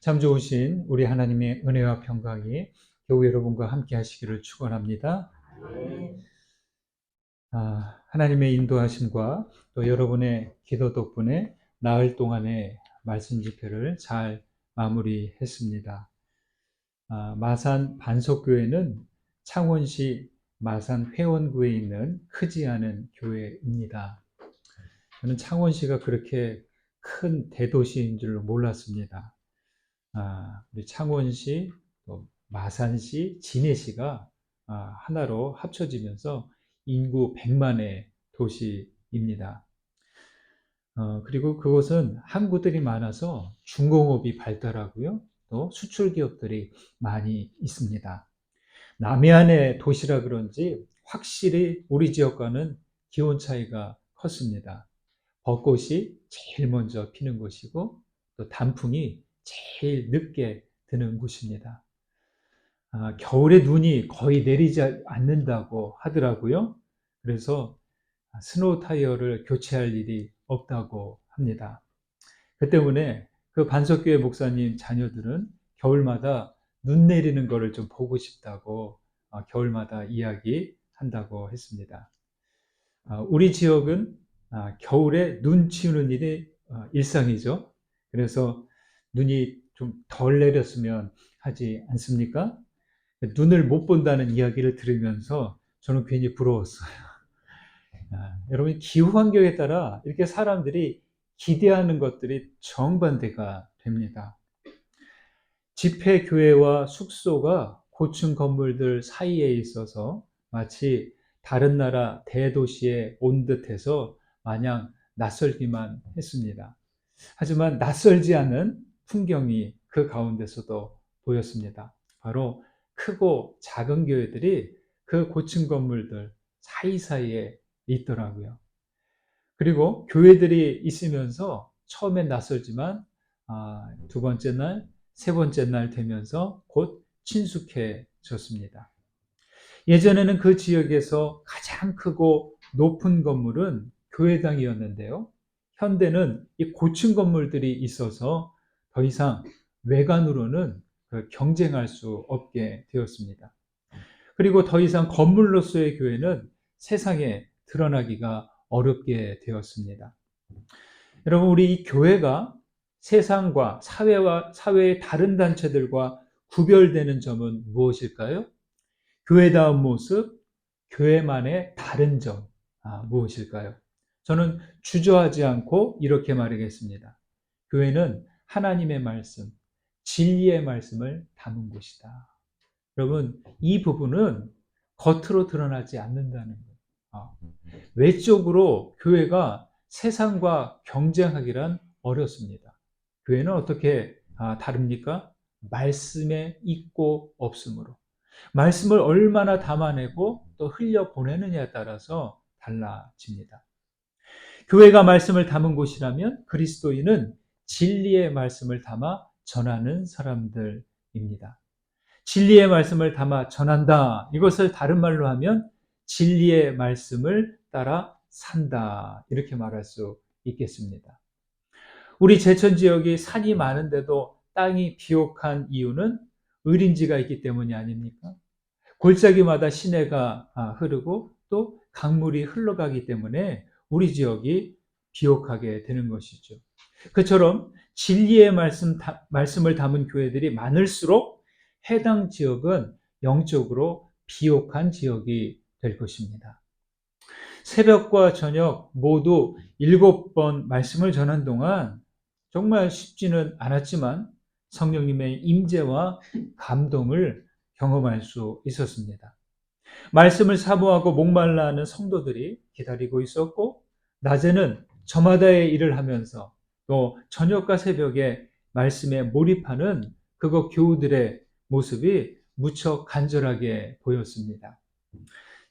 참 좋으신 우리 하나님의 은혜와 평강이 교우 여러분과 함께 하시기를 축원합니다. 하나님의 인도하심과 또 여러분의 기도 덕분에 나흘 동안의 말씀 집회를 잘 마무리했습니다. 마산 반석교회는 창원시 마산 회원구에 있는 크지 않은 교회입니다. 저는 창원시가 그렇게 큰 대도시인 줄 몰랐습니다. 우리 창원시, 또 마산시, 진해시가 하나로 합쳐지면서 인구 100만의 도시입니다. 그리고 그곳은 항구들이 많아서 중공업이 발달하고요. 또 수출 기업들이 많이 있습니다. 남해안의 도시라 그런지 확실히 우리 지역과는 기온 차이가 컸습니다. 벚꽃이 제일 먼저 피는 곳이고 또 단풍이 제일 늦게 드는 곳입니다. 겨울에 눈이 거의 내리지 않는다고 하더라고요. 그래서 스노우 타이어를 교체할 일이 없다고 합니다. 그 때문에 그 반석교회 목사님 자녀들은 겨울마다 눈 내리는 거를 좀 보고 싶다고 겨울마다 이야기한다고 했습니다. 우리 지역은 겨울에 눈 치우는 일이 일상이죠. 그래서 눈이 좀 덜 내렸으면 하지 않습니까? 눈을 못 본다는 이야기를 들으면서 저는 괜히 부러웠어요. 여러분, 기후 환경에 따라 이렇게 사람들이 기대하는 것들이 정반대가 됩니다. 집회교회와 숙소가 고층 건물들 사이에 있어서 마치 다른 나라 대도시에 온 듯해서 마냥 낯설기만 했습니다. 하지만 낯설지 않은 풍경이 그 가운데서도 보였습니다. 바로 크고 작은 교회들이 그 고층 건물들 사이사이에 있더라고요. 그리고 교회들이 있으면서 처음엔 낯설지만 두 번째 날, 세 번째 날 되면서 곧 친숙해졌습니다. 예전에는 그 지역에서 가장 크고 높은 건물은 교회당이었는데요. 현대는 이 고층 건물들이 있어서 더 이상 외관으로는 경쟁할 수 없게 되었습니다. 그리고 더 이상 건물로서의 교회는 세상에 드러나기가 어렵게 되었습니다. 여러분, 우리 이 교회가 세상과 사회의 다른 단체들과 구별되는 점은 무엇일까요? 교회다운 모습, 교회만의 다른 점, 무엇일까요? 저는 주저하지 않고 이렇게 말하겠습니다. 교회는 하나님의 말씀, 진리의 말씀을 담은 곳이다. 여러분, 이 부분은 겉으로 드러나지 않는다는 거예요. 외적으로 교회가 세상과 경쟁하기란 어렵습니다. 교회는 어떻게 다릅니까? 말씀에 있고 없음으로. 말씀을 얼마나 담아내고 또 흘려보내느냐에 따라서 달라집니다. 교회가 말씀을 담은 곳이라면 그리스도인은 진리의 말씀을 담아 전하는 사람들입니다. 진리의 말씀을 담아 전한다. 이것을 다른 말로 하면 진리의 말씀을 따라 산다. 이렇게 말할 수 있겠습니다. 우리 제천 지역이 산이 많은데도 땅이 비옥한 이유는 의린지가 있기 때문이 아닙니까? 골짜기마다 시내가 흐르고 또 강물이 흘러가기 때문에 우리 지역이 비옥하게 되는 것이죠. 그처럼 진리의 말씀을 담은 교회들이 많을수록 해당 지역은 영적으로 비옥한 지역이 될 것입니다. 새벽과 저녁 모두 7번 말씀을 전한 동안 정말 쉽지는 않았지만 성령님의 임재와 감동을 경험할 수 있었습니다. 말씀을 사모하고 목말라 하는 성도들이 기다리고 있었고, 낮에는 저마다의 일을 하면서 또 저녁과 새벽에 말씀에 몰입하는 그거 교우들의 모습이 무척 간절하게 보였습니다.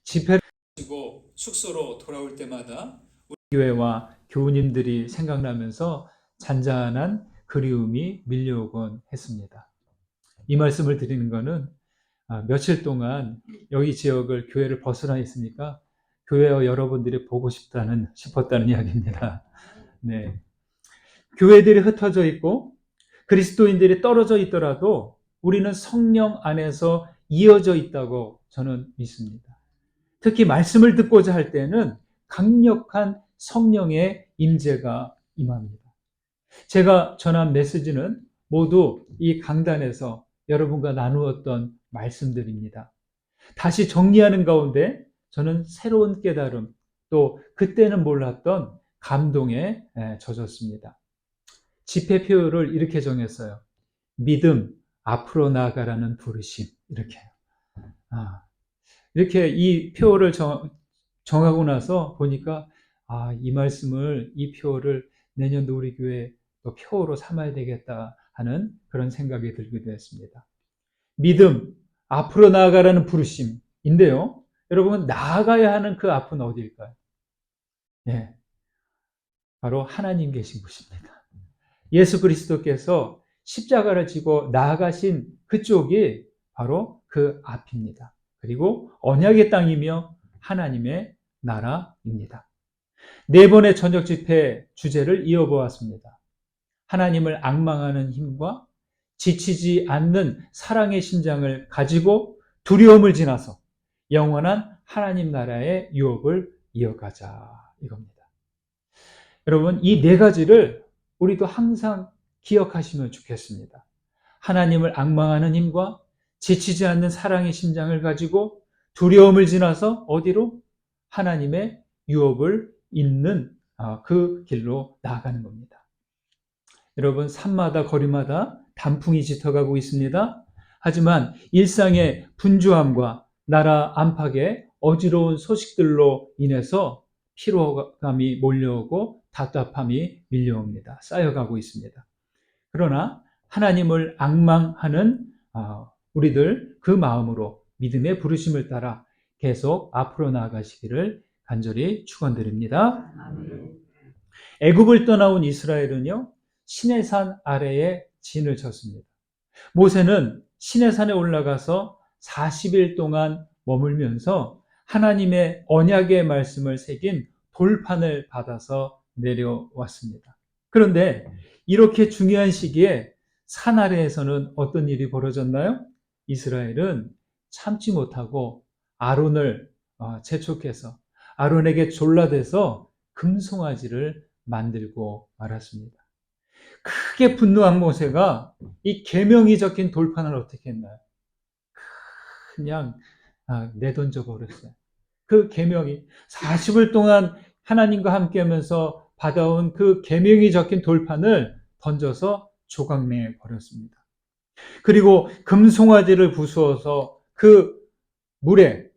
집회를 마치고 숙소로 돌아올 때마다 우리 교회와 교우님들이 생각나면서 잔잔한 그리움이 밀려오곤 했습니다. 이 말씀을 드리는 것은 며칠 동안 여기 지역을 교회를 벗어나 있으니까 교회와 여러분들이 보고 싶었다는 이야기입니다. 네. 교회들이 흩어져 있고 그리스도인들이 떨어져 있더라도 우리는 성령 안에서 이어져 있다고 저는 믿습니다. 특히 말씀을 듣고자 할 때는 강력한 성령의 임재가 임합니다. 제가 전한 메시지는 모두 이 강단에서 여러분과 나누었던 말씀들입니다. 다시 정리하는 가운데 저는 새로운 깨달음, 또 그때는 몰랐던 감동에 젖었습니다. 집회표를 이렇게 정했어요. 믿음, 앞으로 나아가라는 부르심. 이렇게. 이렇게 이 표를 정하고 나서 보니까 이 말씀을, 이 표를 내년도 우리 교회 또 표로 삼아야 되겠다 하는 그런 생각이 들게 되었습니다. 믿음, 앞으로 나아가라는 부르심인데요. 여러분, 나아가야 하는 그 앞은 어디일까요? 예, 바로 하나님 계신 곳입니다. 예수 그리스도께서 십자가를 지고 나아가신 그쪽이 바로 그 앞입니다. 그리고 언약의 땅이며 하나님의 나라입니다. 네 번의 저녁 집회 주제를 이어보았습니다. 하나님을 앙망하는 힘과 지치지 않는 사랑의 심장을 가지고 두려움을 지나서 영원한 하나님 나라의 유업을 이어가자, 이겁니다. 여러분, 이 네 가지를 우리도 항상 기억하시면 좋겠습니다. 하나님을 앙망하는 힘과 지치지 않는 사랑의 심장을 가지고 두려움을 지나서 어디로? 하나님의 유업을 잇는 그 길로 나아가는 겁니다. 여러분, 산마다 거리마다 단풍이 짙어가고 있습니다. 하지만 일상의 분주함과 나라 안팎의 어지러운 소식들로 인해서 피로감이 몰려오고 답답함이 밀려옵니다. 쌓여가고 있습니다. 그러나 하나님을 앙망하는 우리들 그 마음으로 믿음의 부르심을 따라 계속 앞으로 나아가시기를 간절히 축원드립니다. 애굽을 떠나온 이스라엘은요, 시내산 아래에 진을 쳤습니다. 모세는 시내산에 올라가서 40일 동안 머물면서 하나님의 언약의 말씀을 새긴 돌판을 받아서 내려왔습니다. 그런데 이렇게 중요한 시기에 산 아래에서는 어떤 일이 벌어졌나요? 이스라엘은 참지 못하고 아론을 재촉해서 아론에게 졸라대서 금송아지를 만들고 말았습니다. 크게 분노한 모세가 이 계명이 적힌 돌판을 어떻게 했나요? 그냥 내던져 버렸어요. 그 계명이 40일 동안 하나님과 함께 하면서 받아온 그 계명이 적힌 돌판을 던져서 조각내 버렸습니다. 그리고 금송아지를 부수어서 그 물에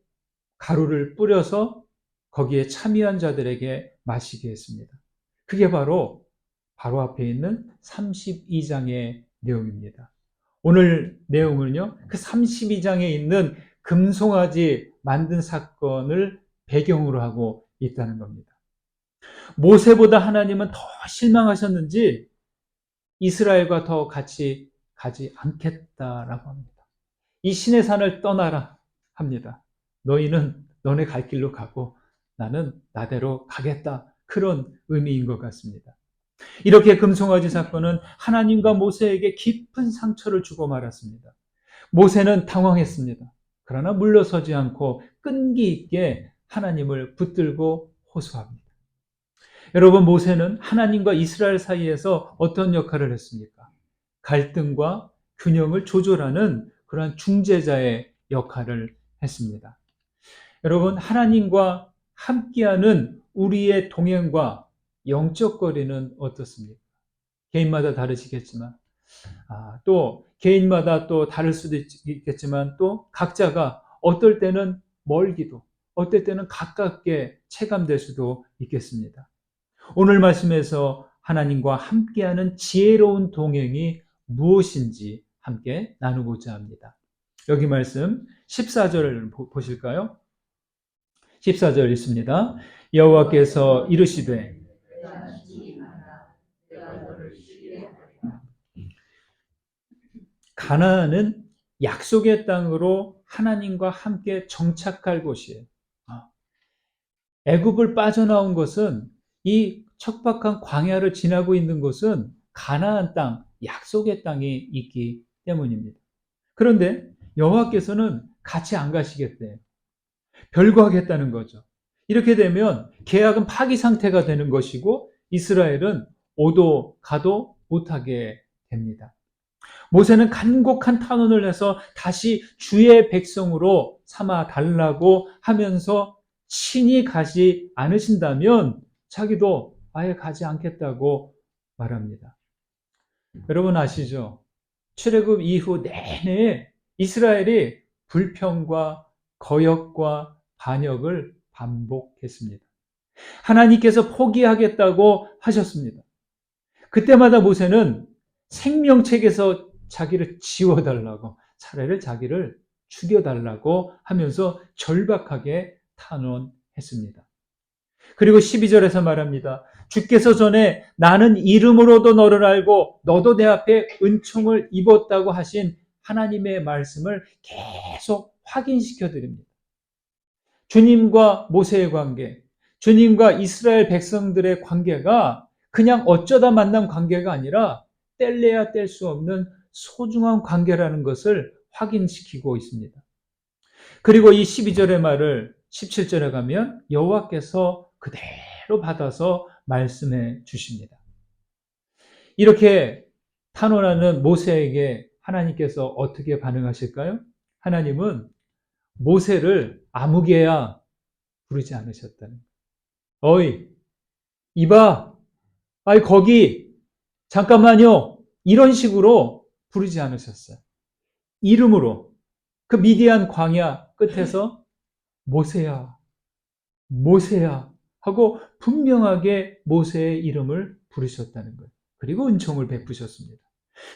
가루를 뿌려서 거기에 참여한 자들에게 마시게 했습니다. 그게 바로 앞에 있는 32장의 내용입니다. 오늘 내용은요, 그 32장에 있는 금송아지 만든 사건을 배경으로 하고 있다는 겁니다. 모세보다 하나님은 더 실망하셨는지 이스라엘과 더 같이 가지 않겠다라고 합니다. 이 신의 산을 떠나라 합니다. 너희는 너네 갈 길로 가고 나는 나대로 가겠다. 그런 의미인 것 같습니다. 이렇게 금송아지 사건은 하나님과 모세에게 깊은 상처를 주고 말았습니다. 모세는 당황했습니다. 그러나 물러서지 않고 끈기 있게 하나님을 붙들고 호소합니다. 여러분, 모세는 하나님과 이스라엘 사이에서 어떤 역할을 했습니까? 갈등과 균형을 조절하는 그러한 중재자의 역할을 했습니다. 여러분, 하나님과 함께하는 우리의 동행과 영적 거리는 어떻습니까? 개인마다 다르시겠지만, 또 개인마다 또 다를 수도 있겠지만, 또 각자가 어떨 때는 멀기도, 어떨 때는 가깝게 체감될 수도 있겠습니다. 오늘 말씀에서 하나님과 함께하는 지혜로운 동행이 무엇인지 함께 나누고자 합니다. 여기 말씀 14절을 보실까요? 14절 읽습니다. 여호와께서 이르시되 가나안은 약속의 땅으로 하나님과 함께 정착할 곳이에요. 애굽을 빠져나온 것은 이 척박한 광야를 지나고 있는 곳은 가나안 땅, 약속의 땅이 있기 때문입니다. 그런데 여호와께서는 같이 안 가시겠대요. 별거하겠다는 거죠. 이렇게 되면 계약은 파기 상태가 되는 것이고 이스라엘은 오도 가도 못하게 됩니다. 모세는 간곡한 탄원을 해서 다시 주의 백성으로 삼아 달라고 하면서 친히 가지 않으신다면 자기도 아예 가지 않겠다고 말합니다. 여러분 아시죠? 출애굽 이후 내내 이스라엘이 불평과 거역과 반역을 반복했습니다. 하나님께서 포기하겠다고 하셨습니다. 그때마다 모세는 생명책에서 자기를 지워달라고, 차라리 자기를 죽여달라고 하면서 절박하게 탄원했습니다. 그리고 12절에서 말합니다. 주께서 전에 나는 이름으로도 너를 알고 너도 내 앞에 은총을 입었다고 하신 하나님의 말씀을 계속 확인시켜 드립니다. 주님과 모세의 관계, 주님과 이스라엘 백성들의 관계가 그냥 어쩌다 만난 관계가 아니라 뗄래야 뗄 수 없는 소중한 관계라는 것을 확인시키고 있습니다. 그리고 이 12절의 말을 17절에 가면 여호와께서 그대로 받아서 말씀해 주십니다. 이렇게 탄원하는 모세에게 하나님께서 어떻게 반응하실까요? 하나님은 모세를 아무개야 부르지 않으셨다는 거예요. 어이, 이봐, 아이, 거기, 잠깐만요. 이런 식으로 부르지 않으셨어요. 이름으로, 그 미디안 광야 끝에서 모세야, 모세야 하고 분명하게 모세의 이름을 부르셨다는 거예요. 그리고 은총을 베푸셨습니다.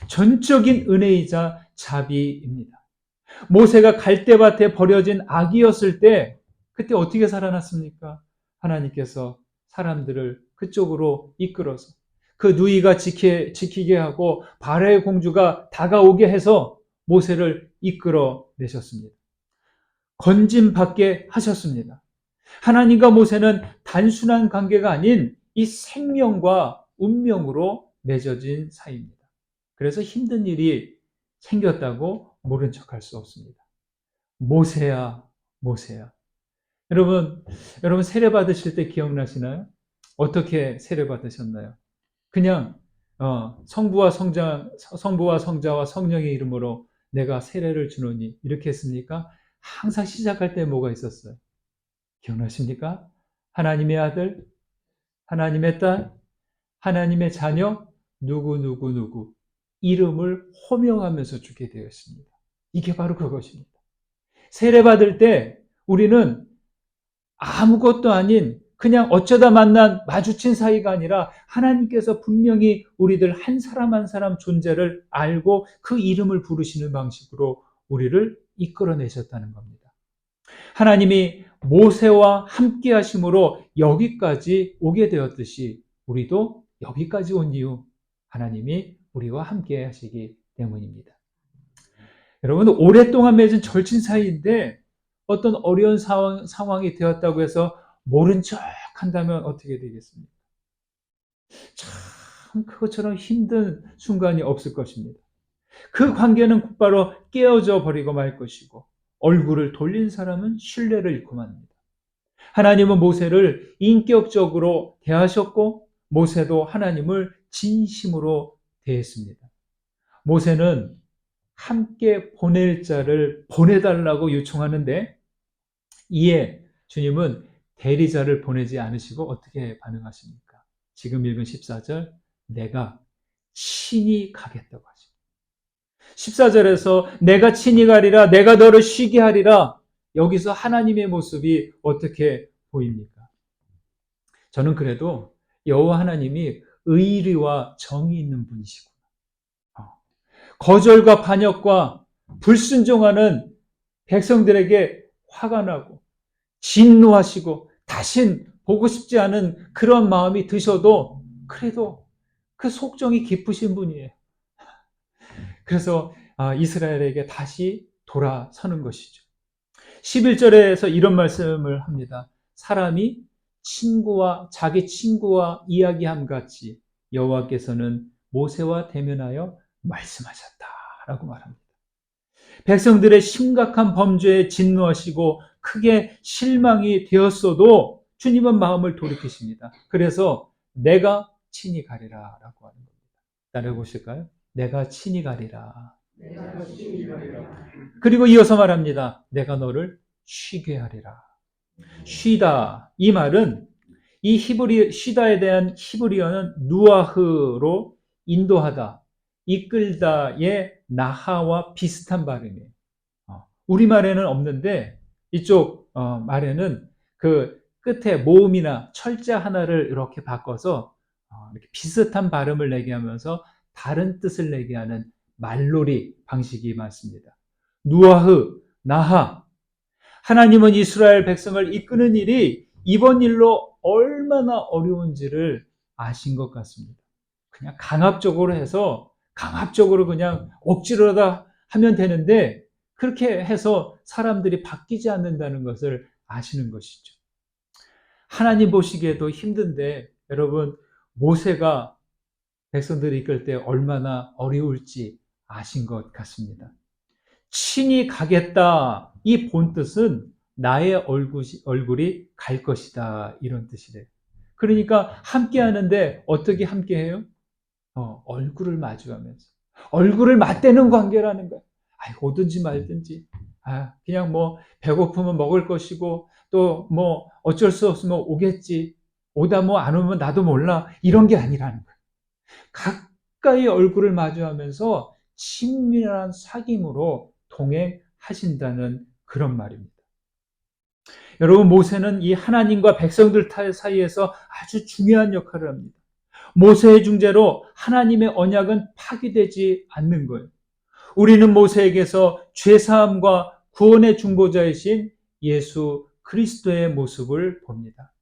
전적인 은혜이자 자비입니다. 모세가 갈대밭에 버려진 아기였을 때 그때 어떻게 살아났습니까? 하나님께서 사람들을 그쪽으로 이끌어서 그 누이가 지키게 하고 바라의 공주가 다가오게 해서 모세를 이끌어 내셨습니다. 건짐받게 하셨습니다. 하나님과 모세는 단순한 관계가 아닌 이 생명과 운명으로 맺어진 사이입니다. 그래서 힘든 일이 생겼다고 모른 척할 수 없습니다. 모세야, 모세야. 여러분 세례 받으실 때 기억나시나요? 어떻게 세례 받으셨나요? 그냥 성부와 성자와 성령의 이름으로 내가 세례를 주노니 이렇게 했습니까? 항상 시작할 때 뭐가 있었어요? 기억나십니까? 하나님의 아들, 하나님의 딸, 하나님의 자녀, 누구 이름을 호명하면서 주게 되었습니다. 이게 바로 그것입니다. 세례 받을 때 우리는 아무것도 아닌 그냥 어쩌다 만난 마주친 사이가 아니라 하나님께서 분명히 우리들 한 사람 한 사람 존재를 알고 그 이름을 부르시는 방식으로 우리를 이끌어내셨다는 겁니다. 하나님이 모세와 함께 하심으로 여기까지 오게 되었듯이 우리도 여기까지 온 이유 하나님이 우리와 함께 하시기 때문입니다. 여러분 오랫동안 맺은 절친 사이인데 어떤 어려운 상황이 되었다고 해서 모른 척 한다면 어떻게 되겠습니까? 참 그것처럼 힘든 순간이 없을 것입니다. 그 관계는 곧바로 깨어져 버리고 말 것이고 얼굴을 돌린 사람은 신뢰를 잃고 맙니다. 하나님은 모세를 인격적으로 대하셨고 모세도 하나님을 진심으로 대했습니다. 모세는 함께 보낼 자를 보내달라고 요청하는데 이에 주님은 대리자를 보내지 않으시고 어떻게 반응하십니까? 지금 읽은 14절 내가 친히 가겠다고 하십니다. 14절에서 내가 친히 가리라 내가 너를 쉬게 하리라 여기서 하나님의 모습이 어떻게 보입니까? 저는 그래도 여호와 하나님이 의리와 정이 있는 분이시구나. 거절과 반역과 불순종하는 백성들에게 화가 나고 진노하시고 다신 보고 싶지 않은 그런 마음이 드셔도 그래도 그 속정이 깊으신 분이에요. 그래서 이스라엘에게 다시 돌아서는 것이죠. 11절에서 이런 말씀을 합니다. 사람이 자기 친구와 이야기함 같이 여호와께서는 모세와 대면하여 말씀하셨다라고 말합니다. 백성들의 심각한 범죄에 진노하시고 크게 실망이 되었어도 주님은 마음을 돌이키십니다. 그래서 내가 친히 가리라라고 하는 겁니다. 따라해보실까요? 내가 친히 가리라. 그리고 이어서 말합니다. 내가 너를 쉬게 하리라. 쉬다. 이 말은 이 쉬다에 대한 히브리어는 누아흐로 인도하다, 이끌다의 나하와 비슷한 발음이에요. 우리말에는 없는데 이쪽 말에는 그 끝에 모음이나 철자 하나를 이렇게 바꿔서 이렇게 비슷한 발음을 내게 하면서 다른 뜻을 내게 하는 말놀이 방식이 많습니다. 누아흐, 나하. 하나님은 이스라엘 백성을 이끄는 일이 이번 일로 얼마나 어려운지를 아신 것 같습니다. 그냥 강압적으로 해서 강압적으로 그냥 억지로다 하면 되는데 그렇게 해서 사람들이 바뀌지 않는다는 것을 아시는 것이죠. 하나님 보시기에도 힘든데 여러분 모세가 백성들을 이끌 때 얼마나 어려울지 아신 것 같습니다. 친히 가겠다 이 본뜻은 나의 얼굴이 갈 것이다 이런 뜻이래요. 그러니까 함께 하는데 어떻게 함께 해요? 얼굴을 마주하면서 얼굴을 맞대는 관계라는 거야. 오든지 말든지 그냥 뭐 배고프면 먹을 것이고 또 뭐 어쩔 수 없으면 오겠지. 오다 뭐 안 오면 나도 몰라. 이런 게 아니라는 거야. 가까이 얼굴을 마주하면서 친밀한 사귐으로 동행하신다는 그런 말입니다. 여러분 모세는 이 하나님과 백성들 사이에서 아주 중요한 역할을 합니다. 모세의 중재로 하나님의 언약은 파기되지 않는 거예요. 우리는 모세에게서 죄사함과 구원의 중보자이신 예수 그리스도의 모습을 봅니다.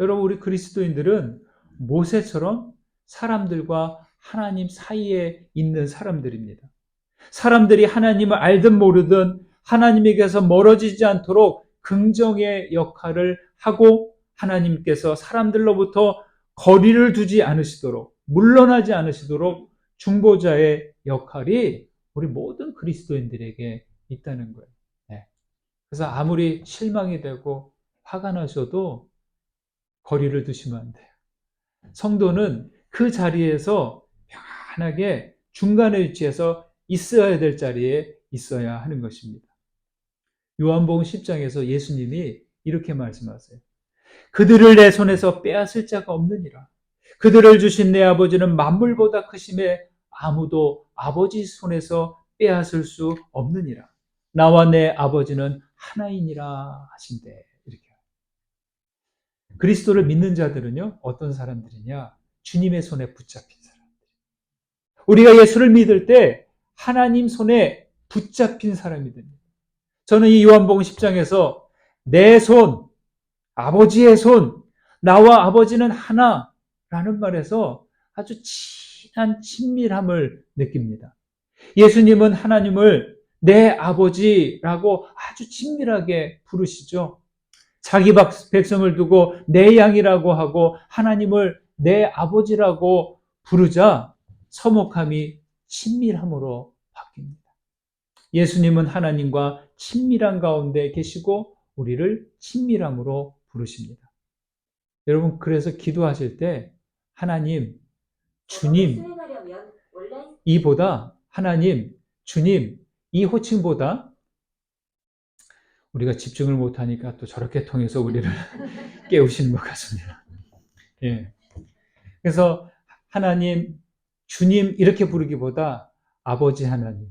여러분 우리 그리스도인들은 모세처럼 사람들과 하나님 사이에 있는 사람들입니다. 사람들이 하나님을 알든 모르든 하나님에게서 멀어지지 않도록 긍정의 역할을 하고 하나님께서 사람들로부터 거리를 두지 않으시도록 물러나지 않으시도록 중보자의 역할이 우리 모든 그리스도인들에게 있다는 거예요. 네. 그래서 아무리 실망이 되고 화가 나셔도 거리를 두시면 안 돼요. 성도는 그 자리에서 편하게 중간에 위치해서 있어야 될 자리에 있어야 하는 것입니다. 요한복음 10장에서 예수님이 이렇게 말씀하세요. 그들을 내 손에서 빼앗을 자가 없느니라. 그들을 주신 내 아버지는 만물보다 크심에 아무도 아버지 손에서 빼앗을 수 없느니라. 나와 내 아버지는 하나이니라 하신대. 이렇게. 그리스도를 믿는 자들은요, 어떤 사람들이냐? 주님의 손에 붙잡힌 사람들. 우리가 예수를 믿을 때 하나님 손에 붙잡힌 사람이 됩니다. 저는 이 요한복음 10장에서 내 손, 아버지의 손, 나와 아버지는 하나라는 말에서 아주 친한 친밀함을 느낍니다. 예수님은 하나님을 내 아버지라고 아주 친밀하게 부르시죠. 자기 백성을 두고 내 양이라고 하고 하나님을 내 아버지라고 부르자 서먹함이 친밀함으로 바뀝니다. 예수님은 하나님과 친밀한 가운데 계시고 우리를 친밀함으로 부르십니다. 여러분 그래서 기도하실 때 하나님, 주님 이보다 하나님, 주님 이 호칭보다 우리가 집중을 못하니까 또 저렇게 통해서 우리를 깨우시는 것 같습니다. 예. 그래서 하나님, 주님 이렇게 부르기보다 아버지 하나님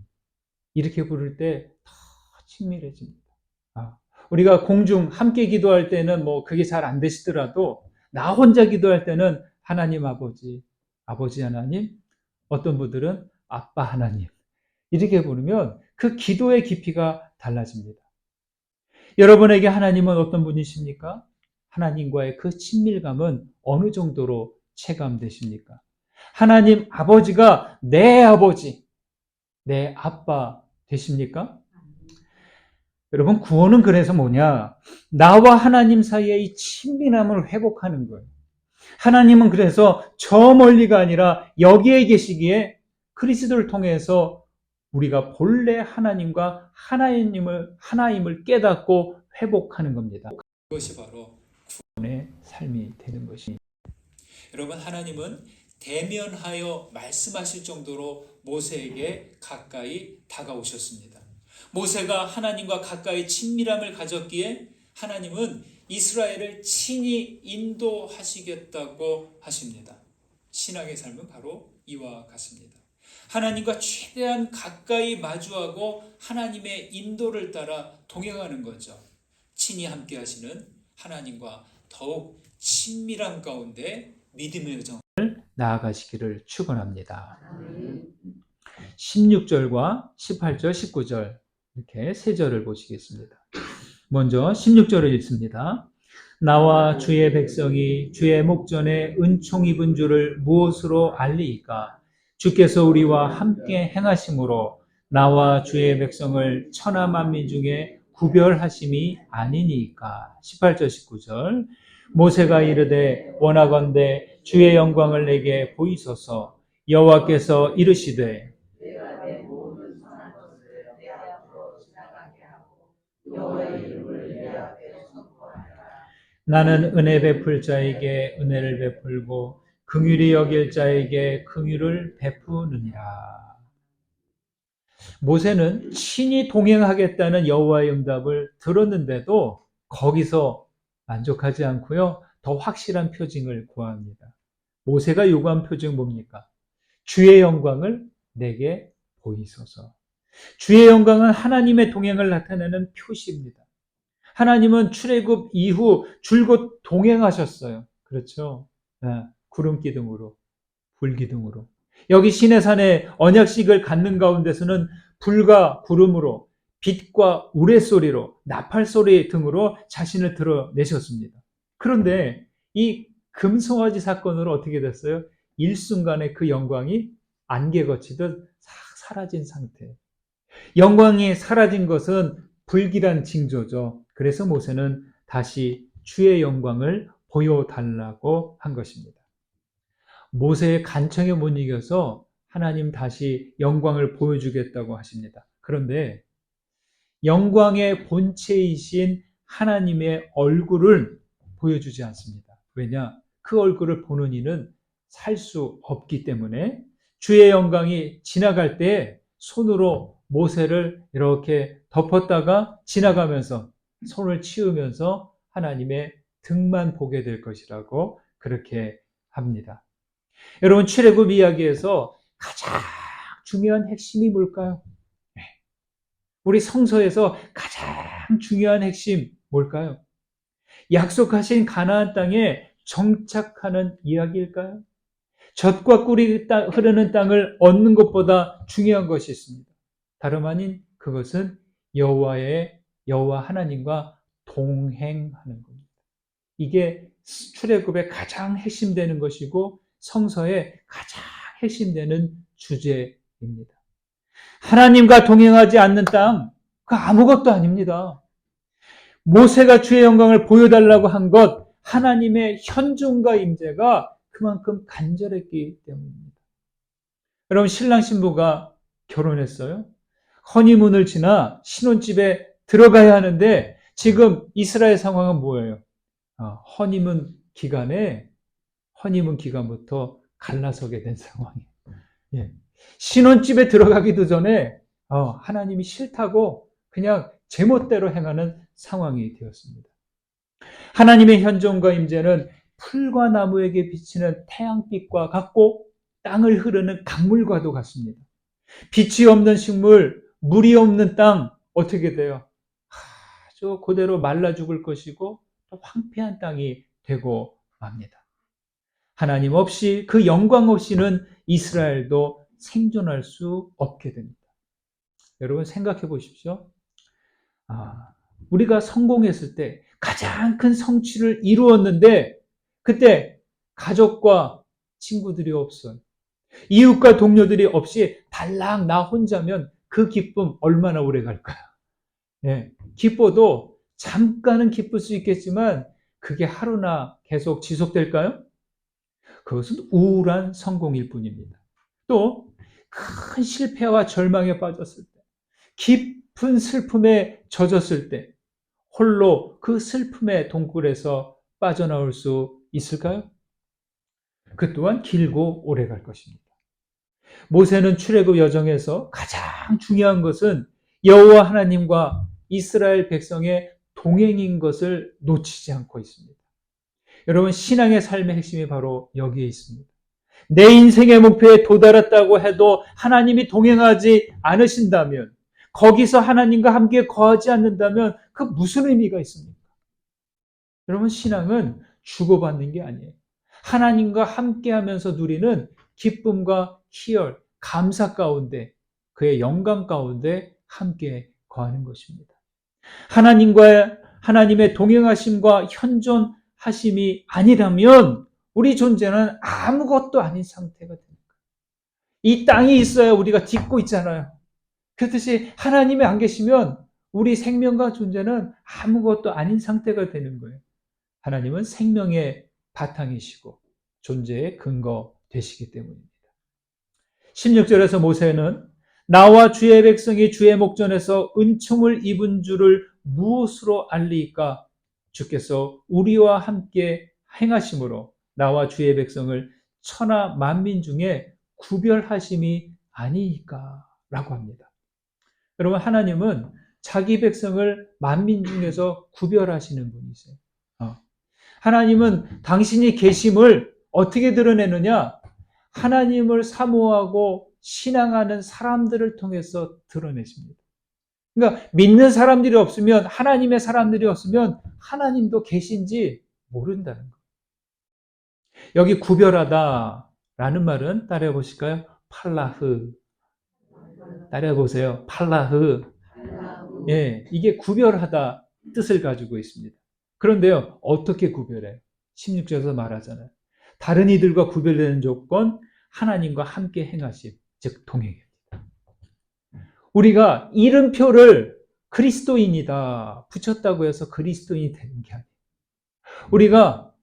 이렇게 부를 때 더 친밀해집니다. 우리가 공중 함께 기도할 때는 뭐 그게 잘 안 되시더라도 나 혼자 기도할 때는 하나님 아버지, 아버지 하나님, 어떤 분들은 아빠 하나님 이렇게 부르면 그 기도의 깊이가 달라집니다. 여러분에게 하나님은 어떤 분이십니까? 하나님과의 그 친밀감은 어느 정도로 체감되십니까? 하나님 아버지가 내 아버지, 내 아빠 되십니까? 여러분 구원은 그래서 뭐냐? 나와 하나님 사이의 이 친밀함을 회복하는 거예요. 하나님은 그래서 저 멀리가 아니라 여기에 계시기에 그리스도를 통해서 우리가 본래 하나님과 하나임을 깨닫고 회복하는 겁니다. 그것이 바로 구원의 삶이 되는 것입니다. 여러분, 하나님은 대면하여 말씀하실 정도로 모세에게 가까이 다가오셨습니다. 모세가 하나님과 가까이 친밀함을 가졌기에 하나님은 이스라엘을 친히 인도하시겠다고 하십니다. 신앙의 삶은 바로 이와 같습니다. 하나님과 최대한 가까이 마주하고 하나님의 인도를 따라 동행하는 거죠. 친히 함께 하시는 하나님과 더욱 친밀함 가운데 믿음의 여정을 나아가시기를 축원합니다. 16절과 18절, 19절 이렇게 세 절을 보시겠습니다. 먼저 16절을 읽습니다. 나와 주의 백성이 주의 목전에 은총 입은 줄을 무엇으로 알리이까? 주께서 우리와 함께 행하심으로 나와 주의 백성을 천하 만민 중에 구별하심이 아니니까. 18절 19절 모세가 이르되 원하건대 주의 영광을 내게 보이소서. 여호와께서 이르시되 나는 은혜 베풀 자에게 은혜를 베풀고 긍휼히 여길 자에게 긍휼을 베푸느니라. 모세는 친히 동행하겠다는 여호와의 응답을 들었는데도 거기서 만족하지 않고요. 더 확실한 표징을 구합니다. 모세가 요구한 표징은 뭡니까? 주의 영광을 내게 보이소서. 주의 영광은 하나님의 동행을 나타내는 표시입니다. 하나님은 출애굽 이후 줄곧 동행하셨어요. 그렇죠? 네, 구름 기둥으로, 불 기둥으로. 여기 시내산에 언약식을 갖는 가운데서는 불과 구름으로, 빛과 우레소리로, 나팔소리 등으로 자신을 드러내셨습니다. 그런데 이 금송아지 사건으로 어떻게 됐어요? 일순간에 그 영광이 안개 거치듯 싹 사라진 상태. 영광이 사라진 것은 불길한 징조죠. 그래서 모세는 다시 주의 영광을 보여달라고 한 것입니다. 모세의 간청에 못 이겨서 하나님 다시 영광을 보여주겠다고 하십니다. 그런데 영광의 본체이신 하나님의 얼굴을 보여주지 않습니다. 왜냐? 그 얼굴을 보는 이는 살 수 없기 때문에 주의 영광이 지나갈 때 손으로 모세를 이렇게 덮었다가 지나가면서 손을 치우면서 하나님의 등만 보게 될 것이라고 그렇게 합니다. 여러분, 출애굽 이야기에서 가장 중요한 핵심이 뭘까요? 우리 성서에서 가장 중요한 핵심 뭘까요? 약속하신 가나안 땅에 정착하는 이야기일까요? 젖과 꿀이 흐르는 땅을 얻는 것보다 중요한 것이 있습니다. 다름 아닌 그것은 여호와 하나님과 동행하는 겁니다. 이게 출애굽의 가장 핵심되는 것이고 성서의 가장 핵심되는 주제입니다. 하나님과 동행하지 않는 땅, 그 아무것도 아닙니다. 모세가 주의 영광을 보여달라고 한 것, 하나님의 현존과 임재가 그만큼 간절했기 때문입니다. 여러분, 신랑 신부가 결혼했어요. 허니문을 지나 신혼집에 들어가야 하는데 지금 이스라엘 상황은 뭐예요? 허니문 기간부터 갈라서게 된 상황이에요. 예. 신혼집에 들어가기도 전에 하나님이 싫다고 그냥 제멋대로 행하는 상황이 되었습니다. 하나님의 현존과 임재는 풀과 나무에게 비치는 태양빛과 같고 땅을 흐르는 강물과도 같습니다. 빛이 없는 식물, 물이 없는 땅 어떻게 돼요? 아주 그대로 말라 죽을 것이고 또 황폐한 땅이 되고 맙니다. 하나님 없이 그 영광 없이는 이스라엘도 생존할 수 없게 됩니다. 여러분 생각해 보십시오. 우리가 성공했을 때 가장 큰 성취를 이루었는데 그때 가족과 친구들이 없어요. 이웃과 동료들이 없이 달랑 나 혼자면 그 기쁨 얼마나 오래 갈까요? 예, 기뻐도 잠깐은 기쁠 수 있겠지만 그게 하루나 계속 지속될까요? 그것은 우울한 성공일 뿐입니다. 또 큰 실패와 절망에 빠졌을 때, 깊은 슬픔에 젖었을 때 홀로 그 슬픔의 동굴에서 빠져나올 수 있을까요? 그 또한 길고 오래 갈 것입니다. 모세는 출애굽 여정에서 가장 중요한 것은 여호와 하나님과 이스라엘 백성의 동행인 것을 놓치지 않고 있습니다. 여러분, 신앙의 삶의 핵심이 바로 여기에 있습니다. 내 인생의 목표에 도달했다고 해도 하나님이 동행하지 않으신다면, 거기서 하나님과 함께 거하지 않는다면 그 무슨 의미가 있습니까? 여러분, 신앙은 주고받는 게 아니에요. 하나님과 함께하면서 누리는 기쁨과 희열, 감사 가운데, 그의 영광 가운데 함께 거하는 것입니다. 하나님의 동행하심과 현존하심이 아니라면 우리 존재는 아무것도 아닌 상태가 됩니다. 이 땅이 있어야 우리가 딛고 있잖아요. 그렇듯이 하나님이 안 계시면 우리 생명과 존재는 아무것도 아닌 상태가 되는 거예요. 하나님은 생명의 바탕이시고 존재의 근거 되시기 때문입니다. 16절에서 모세는 나와 주의 백성이 주의 목전에서 은총을 입은 줄을 무엇으로 알리까? 주께서 우리와 함께 행하심으로 나와 주의 백성을 천하 만민 중에 구별하심이 아니니까? 라고 합니다. 여러분, 하나님은 자기 백성을 만민 중에서 구별하시는 분이세요. 하나님은 당신이 계심을 어떻게 드러내느냐? 하나님을 사모하고 신앙하는 사람들을 통해서 드러내십니다. 그러니까 믿는 사람들이 없으면, 하나님의 사람들이 없으면 하나님도 계신지 모른다는 거예요. 여기 구별하다라는 말은 따라해 보실까요? 팔라흐. 따라해 보세요. 팔라흐. 예, 이게 구별하다 뜻을 가지고 있습니다. 그런데요, 어떻게 구별해요? 16절에서 말하잖아요. 다른 이들과 구별되는 조건, 하나님과 함께 행하심, 즉 동행입니다. 우리가 이름표를 그리스도인이다 붙였다고 해서 그리스도인이 되는 게 아니에요. 우리가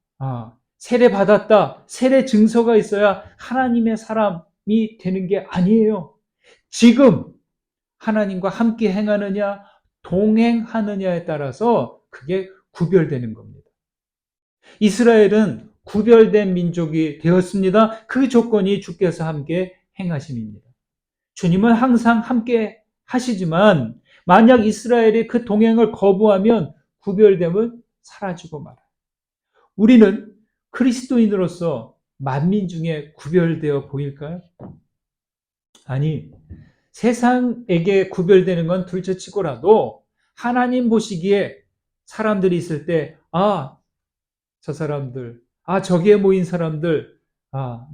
세례 받았다, 세례 증서가 있어야 하나님의 사람이 되는 게 아니에요. 지금 하나님과 함께 행하느냐, 동행하느냐에 따라서 그게 구별되는 겁니다. 이스라엘은 구별된 민족이 되었습니다. 그 조건이 주께서 함께 행하심입니다. 주님은 항상 함께 하시지만 만약 이스라엘이 그 동행을 거부하면 구별됨은 사라지고 말아요. 우리는 그리스도인으로서 만민 중에 구별되어 보일까요? 아니, 세상에게 구별되는 건 둘째치고라도 하나님 보시기에 사람들이 있을 때, 저 사람들, 저기에 모인 사람들,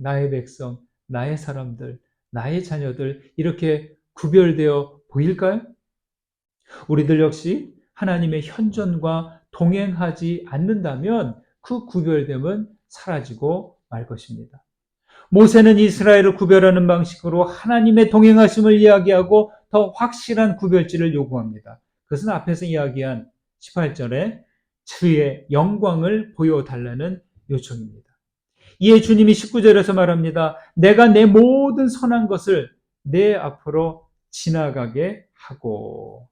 나의 백성, 나의 사람들, 나의 자녀들, 이렇게 구별되어 보일까요? 우리들 역시 하나님의 현존과 동행하지 않는다면 그 구별됨은 사라지고 말 것입니다. 모세는 이스라엘을 구별하는 방식으로 하나님의 동행하심을 이야기하고 더 확실한 구별지를 요구합니다. 그것은 앞에서 이야기한 18절에 주의 영광을 보여달라는 요청입니다. 이에 주님이 19절에서 말합니다. 내가 내 모든 선한 것을 내 앞으로 지나가게 하고.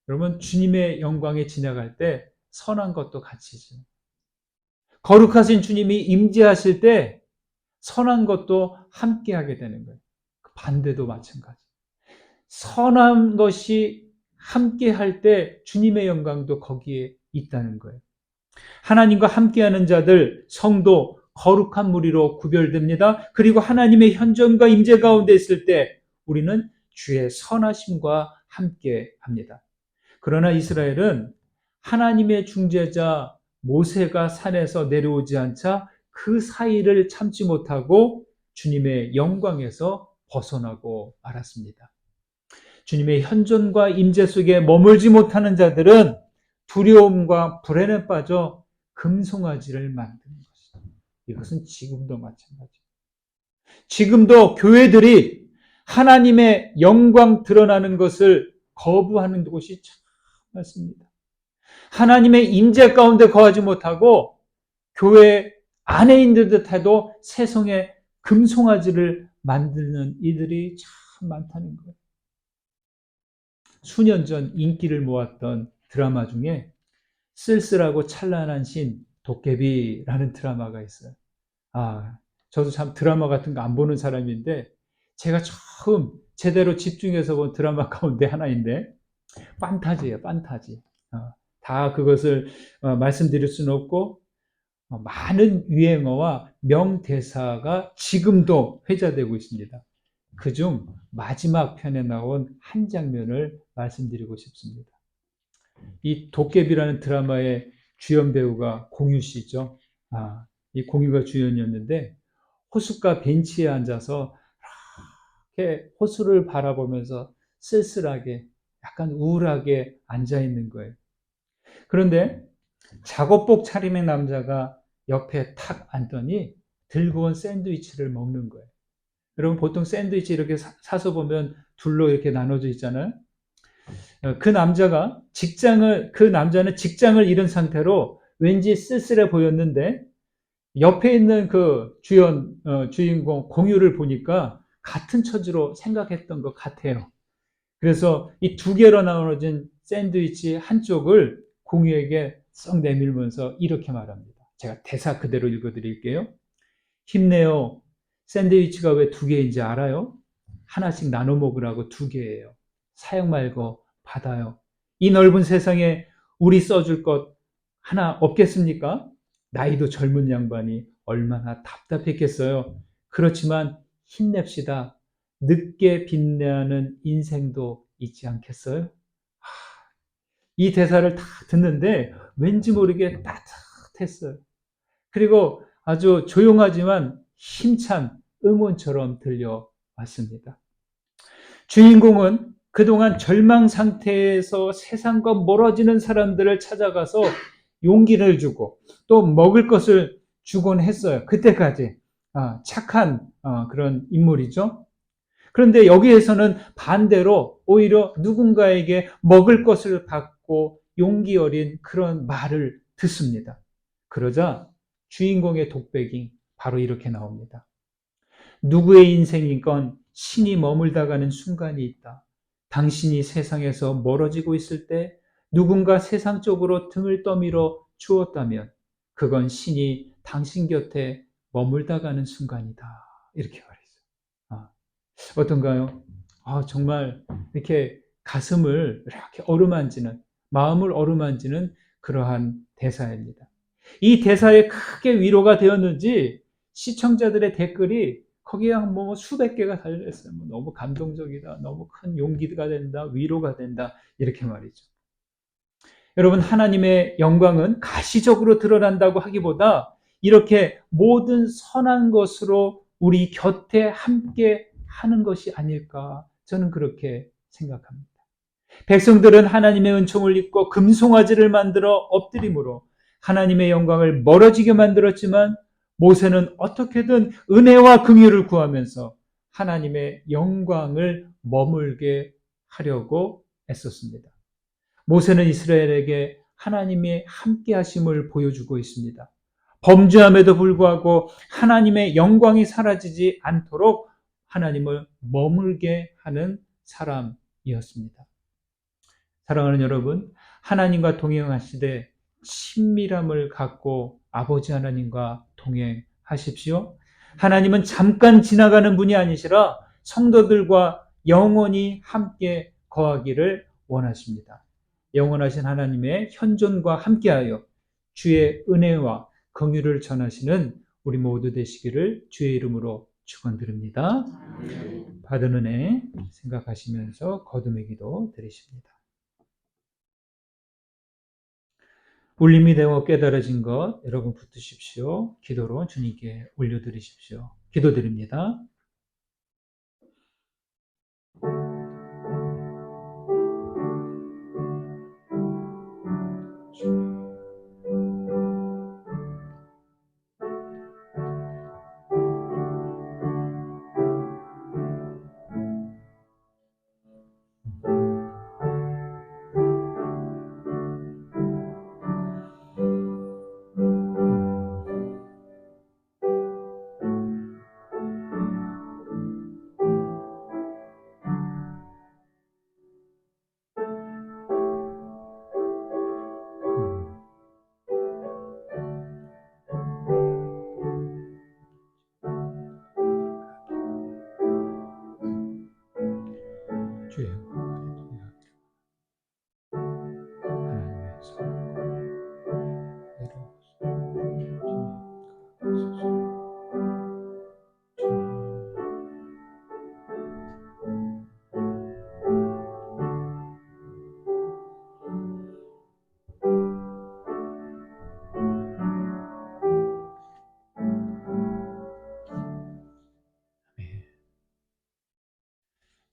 여러분, 주님의 영광에 지나갈 때 선한 것도 같이죠. 거룩하신 주님이 임재하실 때 선한 것도 함께 하게 되는 거예요. 반대도 마찬가지. 선한 것이 함께 할 때 주님의 영광도 거기에 있다는 거예요. 하나님과 함께하는 자들, 성도, 거룩한 무리로 구별됩니다. 그리고 하나님의 현존과 임재 가운데 있을 때 우리는 주의 선하심과 함께합니다. 그러나 이스라엘은 하나님의 중재자 모세가 산에서 내려오지 않자 그 사이를 참지 못하고 주님의 영광에서 벗어나고 말았습니다. 주님의 현존과 임재 속에 머물지 못하는 자들은 두려움과 불안에 빠져 금송아지를 만드는 것이다. 이것은 지금도 마찬가지입니다. 지금도 교회들이 하나님의 영광 드러나는 것을 거부하는 곳이 참 많습니다. 하나님의 임재 가운데 거하지 못하고 교회 아내인 듯 해도 세상에 금송아지를 만드는 이들이 참 많다는 거예요. 수년 전 인기를 모았던 드라마 중에 쓸쓸하고 찬란한 신 도깨비라는 드라마가 있어요. 아, 저도 참 드라마 같은 거 안 보는 사람인데 제가 처음 제대로 집중해서 본 드라마 가운데 하나인데 판타지예요, 판타지. 다 그것을 말씀드릴 수는 없고 많은 유행어와 명대사가 지금도 회자되고 있습니다. 그중 마지막 편에 나온 한 장면을 말씀드리고 싶습니다. 이 도깨비라는 드라마의 주연 배우가 공유 씨죠. 이 공유가 주연이었는데 호숫가 벤치에 앉아서 이렇게 호수를 바라보면서 쓸쓸하게 약간 우울하게 앉아 있는 거예요. 그런데 작업복 차림의 남자가 옆에 탁 앉더니 들고 온 샌드위치를 먹는 거예요. 여러분 보통 샌드위치 이렇게 사서 보면 둘로 이렇게 나눠져 있잖아요. 그 남자는 직장을 잃은 상태로 왠지 쓸쓸해 보였는데 옆에 있는 그 주인공 공유를 보니까 같은 처지로 생각했던 것 같아요. 그래서 이 두 개로 나눠진 샌드위치 한쪽을 공유에게 썩 내밀면서 이렇게 말합니다. 제가 대사 그대로 읽어드릴게요. 힘내요. 샌드위치가 왜 두 개인지 알아요? 하나씩 나눠 먹으라고 두 개예요. 사양 말고 받아요. 이 넓은 세상에 우리 써줄 것 하나 없겠습니까? 나이도 젊은 양반이 얼마나 답답했겠어요. 그렇지만 힘냅시다. 늦게 빛나는 인생도 있지 않겠어요? 이 대사를 다 듣는데 왠지 모르게 따뜻했어요. 그리고 아주 조용하지만 힘찬 응원처럼 들려왔습니다. 주인공은 그동안 절망 상태에서 세상과 멀어지는 사람들을 찾아가서 용기를 주고 또 먹을 것을 주곤 했어요. 그때까지 착한 그런 인물이죠. 그런데 여기에서는 반대로 오히려 누군가에게 먹을 것을 받고 용기 어린 그런 말을 듣습니다. 그러자 주인공의 독백이 바로 이렇게 나옵니다. 누구의 인생이건 신이 머물다 가는 순간이 있다. 당신이 세상에서 멀어지고 있을 때 누군가 세상 쪽으로 등을 떠밀어 주었다면 그건 신이 당신 곁에 머물다 가는 순간이다. 이렇게 말했어요. 어떤가요? 정말 이렇게 가슴을 이렇게 어루만지는, 마음을 어루만지는 그러한 대사입니다. 이 대사에 크게 위로가 되었는지 시청자들의 댓글이 거기에 뭐 수백 개가 달려있어요. 너무 감동적이다, 너무 큰 용기가 된다, 위로가 된다, 이렇게 말이죠. 여러분, 하나님의 영광은 가시적으로 드러난다고 하기보다 이렇게 모든 선한 것으로 우리 곁에 함께 하는 것이 아닐까, 저는 그렇게 생각합니다. 백성들은 하나님의 은총을 입고 금송아지를 만들어 엎드림으로 하나님의 영광을 멀어지게 만들었지만 모세는 어떻게든 은혜와 긍휼을 구하면서 하나님의 영광을 머물게 하려고 애썼습니다. 모세는 이스라엘에게 하나님의 함께 하심을 보여주고 있습니다. 범죄함에도 불구하고 하나님의 영광이 사라지지 않도록 하나님을 머물게 하는 사람이었습니다. 사랑하는 여러분, 하나님과 동행하시되 친밀함을 갖고 아버지 하나님과 동행하십시오. 하나님은 잠깐 지나가는 분이 아니시라 성도들과 영원히 함께 거하기를 원하십니다. 영원하신 하나님의 현존과 함께하여 주의 은혜와 긍휼을 전하시는 우리 모두 되시기를 주의 이름으로 축원드립니다. 받은 은혜 생각하시면서 거듭의 기도 드리십니다. 울림이 되어 깨달아진 것 여러분 붙드십시오. 기도로 주님께 올려드리십시오. 기도드립니다.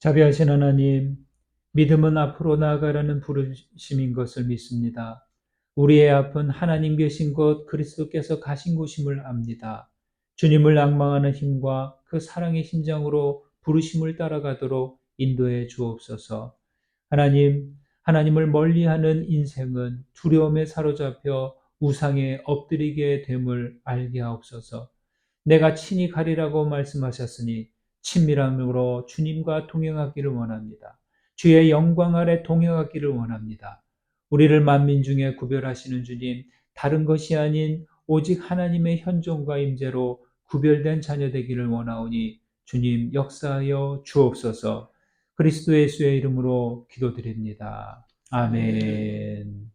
자비하신 하나님, 믿음은 앞으로 나아가라는 부르심인 것을 믿습니다. 우리의 앞은 하나님 계신 곳, 그리스도께서 가신 곳임을 압니다. 주님을 앙망하는 힘과 그 사랑의 심장으로 부르심을 따라가도록 인도해 주옵소서. 하나님, 하나님을 멀리하는 인생은 두려움에 사로잡혀 우상에 엎드리게 됨을 알게 하옵소서. 내가 친히 가리라고 말씀하셨으니 친밀함으로 주님과 동행하기를 원합니다. 주의 영광 아래 동행하기를 원합니다. 우리를 만민 중에 구별하시는 주님, 다른 것이 아닌 오직 하나님의 현존과 임재로 구별된 자녀 되기를 원하오니 주님 역사하여 주옵소서. 그리스도 예수의 이름으로 기도드립니다. 아멘.